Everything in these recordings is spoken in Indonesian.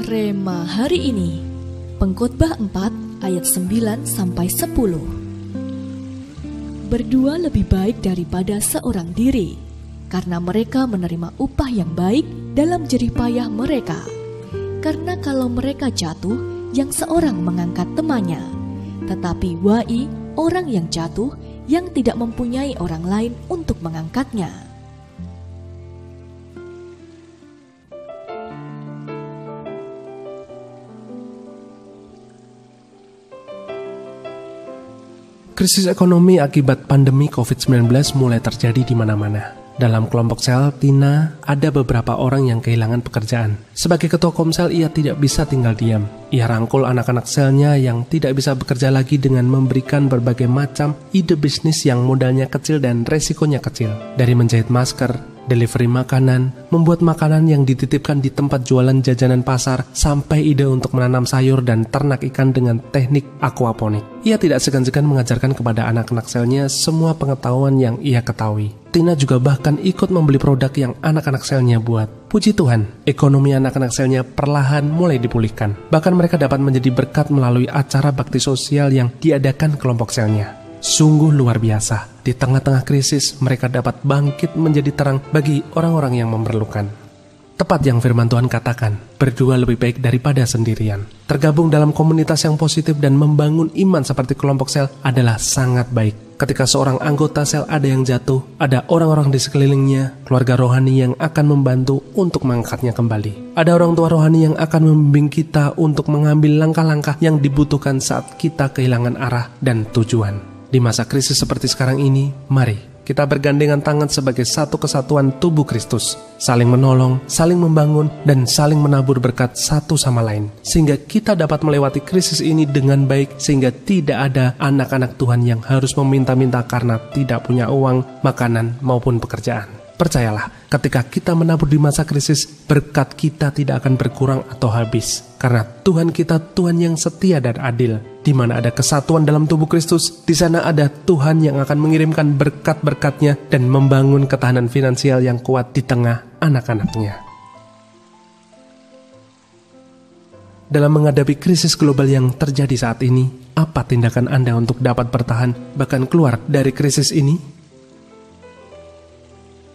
Rema hari ini, Pengkhotbah 4 ayat 9-10. Berdua lebih baik daripada seorang diri, karena mereka menerima upah yang baik dalam jerih payah mereka. Karena kalau mereka jatuh, yang seorang mengangkat temannya, tetapi wai orang yang jatuh yang tidak mempunyai orang lain untuk mengangkatnya. Krisis ekonomi akibat pandemi COVID-19 mulai terjadi di mana-mana. Dalam kelompok sel Tina, ada beberapa orang yang kehilangan pekerjaan. Sebagai ketua komsel, ia tidak bisa tinggal diam. Ia rangkul anak-anak selnya yang tidak bisa bekerja lagi dengan memberikan berbagai macam ide bisnis yang modalnya kecil dan resikonya kecil. Dari menjahit masker, delivery makanan, membuat makanan yang dititipkan di tempat jualan jajanan pasar, sampai ide untuk menanam sayur dan ternak ikan dengan teknik aquaponik. Ia tidak segan-segan mengajarkan kepada anak-anak selnya semua pengetahuan yang ia ketahui. Tina juga bahkan ikut membeli produk yang anak-anak selnya buat. Puji Tuhan, ekonomi anak-anak selnya perlahan mulai dipulihkan. Bahkan mereka dapat menjadi berkat melalui acara bakti sosial yang diadakan kelompok selnya. Sungguh luar biasa. Di tengah-tengah krisis, mereka dapat bangkit menjadi terang bagi orang-orang yang memerlukan. Tepat yang firman Tuhan katakan, berdua lebih baik daripada sendirian. Tergabung dalam komunitas yang positif dan membangun iman seperti kelompok sel adalah sangat baik. Ketika seorang anggota sel ada yang jatuh, ada orang-orang di sekelilingnya, keluarga rohani yang akan membantu untuk mengangkatnya kembali. Ada orang tua rohani yang akan membimbing kita untuk mengambil langkah-langkah yang dibutuhkan saat kita kehilangan arah dan tujuan. Di masa krisis seperti sekarang ini, mari kita bergandengan tangan sebagai satu kesatuan tubuh Kristus, saling menolong, saling membangun, dan saling menabur berkat satu sama lain, sehingga kita dapat melewati krisis ini dengan baik, sehingga tidak ada anak-anak Tuhan yang harus meminta-minta karena tidak punya uang, makanan, maupun pekerjaan. Percayalah, ketika kita menabur di masa krisis, berkat kita tidak akan berkurang atau habis. Karena Tuhan kita Tuhan yang setia dan adil. Di mana ada kesatuan dalam tubuh Kristus, di sana ada Tuhan yang akan mengirimkan berkat-berkatnya dan membangun ketahanan finansial yang kuat di tengah anak-anaknya. Dalam menghadapi krisis global yang terjadi saat ini, apa tindakan Anda untuk dapat bertahan, bahkan keluar dari krisis ini?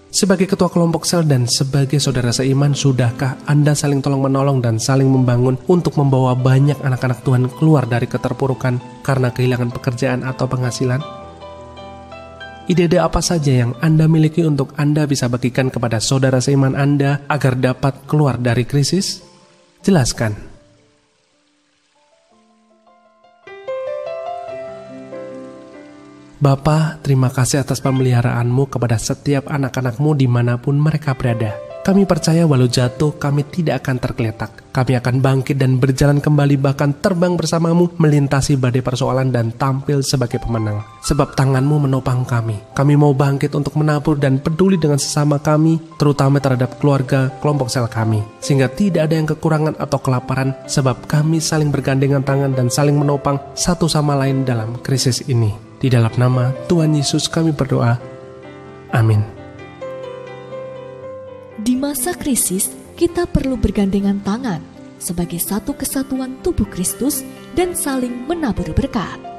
Sebagai ketua kelompok sel dan sebagai saudara seiman, sudahkah Anda saling tolong-menolong dan saling membangun untuk membawa banyak anak-anak Tuhan keluar dari keterpurukan karena kehilangan pekerjaan atau penghasilan? Ide-ide apa saja yang Anda miliki untuk Anda bisa bagikan kepada saudara seiman Anda agar dapat keluar dari krisis? Jelaskan. Bapa, terima kasih atas pemeliharaan-Mu kepada setiap anak-anak-Mu dimanapun mereka berada. Kami percaya walau jatuh, kami tidak akan tergeletak. Kami akan bangkit dan berjalan kembali, bahkan terbang bersama-Mu, melintasi badai persoalan dan tampil sebagai pemenang. Sebab tangan-Mu menopang kami. Kami mau bangkit untuk menabur dan peduli dengan sesama kami, terutama terhadap keluarga, kelompok sel kami. Sehingga tidak ada yang kekurangan atau kelaparan, sebab kami saling bergandengan tangan dan saling menopang satu sama lain dalam krisis ini. Di dalam nama Tuhan Yesus kami berdoa. Amin. Di masa krisis, kita perlu bergandengan tangan sebagai satu kesatuan tubuh Kristus dan saling menabur berkat.